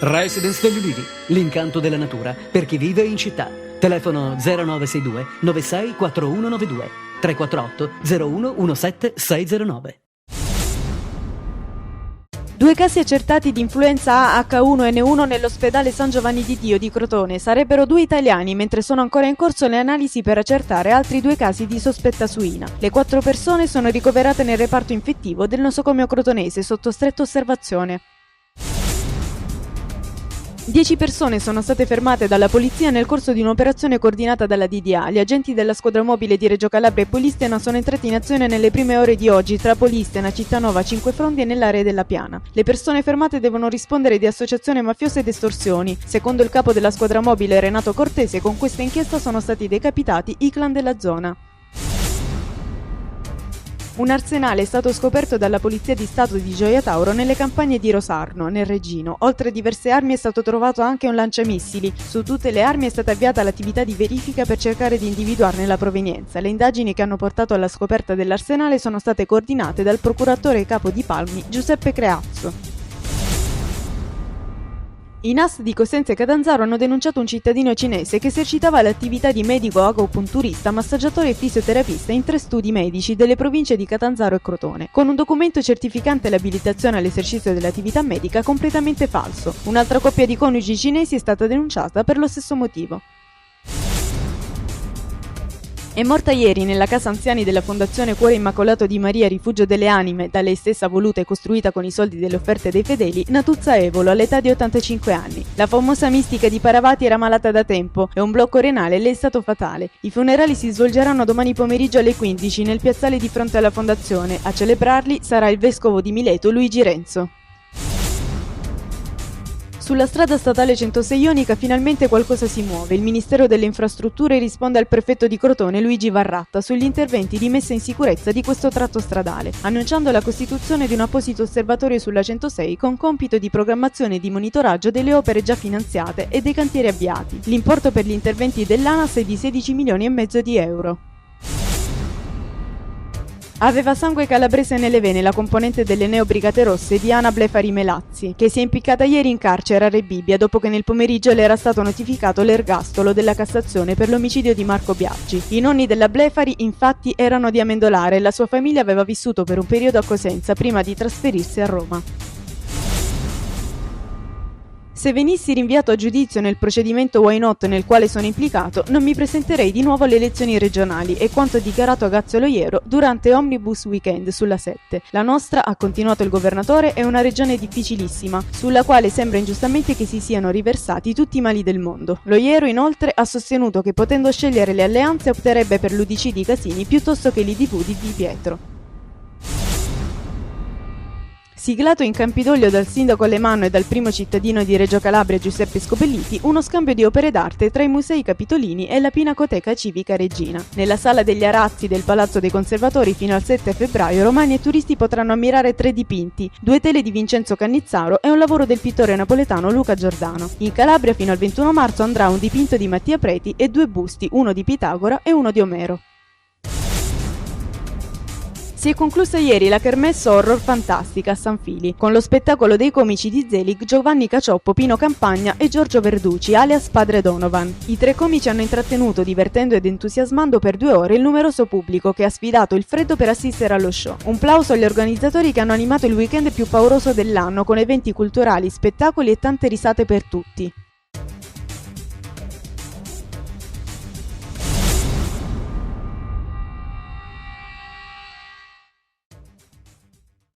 Residence degli Ulivi, l'incanto della natura per chi vive in città. Telefono 0962 96 4192 348 01 17 609. 2 casi accertati di influenza A H1N1 nell'ospedale San Giovanni di Dio di Crotone. Sarebbero 2 italiani, mentre sono ancora in corso le analisi per accertare altri 2 casi di sospetta suina. Le 4 persone sono ricoverate nel reparto infettivo del nosocomio crotonese sotto stretta osservazione. 10 persone sono state fermate dalla polizia nel corso di un'operazione coordinata dalla DDA. Gli agenti della squadra mobile di Reggio Calabria e Polistena sono entrati in azione nelle prime ore di oggi tra Polistena, Cittanova, Cinque Frondi e nell'area della Piana. Le persone fermate devono rispondere di associazione mafiosa ed estorsioni. Secondo il capo della squadra mobile Renato Cortese, con questa inchiesta sono stati decapitati i clan della zona. Un arsenale è stato scoperto dalla Polizia di Stato di Gioia Tauro nelle campagne di Rosarno, nel Reggino. Oltre a diverse armi è stato trovato anche un lanciamissili. Su tutte le armi è stata avviata l'attività di verifica per cercare di individuarne la provenienza. Le indagini che hanno portato alla scoperta dell'arsenale sono state coordinate dal procuratore capo di Palmi, Giuseppe Creazzo. I NAS di Cosenza e Catanzaro hanno denunciato un cittadino cinese che esercitava l'attività di medico agopunturista, massaggiatore e fisioterapista in 3 studi medici delle province di Catanzaro e Crotone, con un documento certificante l'abilitazione all'esercizio dell'attività medica completamente falso. Un'altra coppia di coniugi cinesi è stata denunciata per lo stesso motivo. È morta ieri nella casa anziani della Fondazione Cuore Immacolato di Maria Rifugio delle Anime, da lei stessa voluta e costruita con i soldi delle offerte dei fedeli, Natuzza Evolo all'età di 85 anni. La famosa mistica di Paravati era malata da tempo e un blocco renale le è stato fatale. I funerali si svolgeranno domani pomeriggio alle 15 nel piazzale di fronte alla Fondazione. A celebrarli sarà il vescovo di Mileto Luigi Renzo. Sulla strada statale 106 Ionica finalmente qualcosa si muove. Il Ministero delle Infrastrutture risponde al prefetto di Crotone Luigi Varratta sugli interventi di messa in sicurezza di questo tratto stradale, annunciando la costituzione di un apposito osservatorio sulla 106 con compito di programmazione e di monitoraggio delle opere già finanziate e dei cantieri avviati. L'importo per gli interventi dell'ANAS è di 16 milioni e mezzo di euro. Aveva sangue calabrese nelle vene la componente delle Neobrigate Rosse Diana Blefari Melazzi, che si è impiccata ieri in carcere a Rebibbia dopo che nel pomeriggio le era stato notificato l'ergastolo della Cassazione per l'omicidio di Marco Biaggi. I nonni della Blefari infatti erano di Amendolare e la sua famiglia aveva vissuto per un periodo a Cosenza prima di trasferirsi a Roma. Se venissi rinviato a giudizio nel procedimento Why Not nel quale sono implicato, non mi presenterei di nuovo alle elezioni regionali, è quanto dichiarato a Gazzo Loiero durante Omnibus Weekend sulla 7. La nostra, ha continuato il governatore, è una regione difficilissima, sulla quale sembra ingiustamente che si siano riversati tutti i mali del mondo. Loiero inoltre ha sostenuto che potendo scegliere le alleanze opterebbe per l'UDC di Casini piuttosto che l'IDV di Di Pietro. Siglato in Campidoglio dal sindaco Alemanno e dal primo cittadino di Reggio Calabria Giuseppe Scopelliti, uno scambio di opere d'arte tra i musei capitolini e la Pinacoteca Civica Regina. Nella sala degli Arazzi del Palazzo dei Conservatori fino al 7 febbraio romani e turisti potranno ammirare 3 dipinti, 2 tele di Vincenzo Cannizzaro e un lavoro del pittore napoletano Luca Giordano. In Calabria fino al 21 marzo andrà un dipinto di Mattia Preti e 2 busti, uno di Pitagora e uno di Omero. Si è conclusa ieri la Kermesse Horror Fantastica a San Fili, con lo spettacolo dei comici di Zelig, Giovanni Cacioppo, Pino Campagna e Giorgio Verducci, alias Padre Donovan. I 3 comici hanno intrattenuto, divertendo ed entusiasmando per 2 ore il numeroso pubblico che ha sfidato il freddo per assistere allo show. Un plauso agli organizzatori che hanno animato il weekend più pauroso dell'anno con eventi culturali, spettacoli e tante risate per tutti.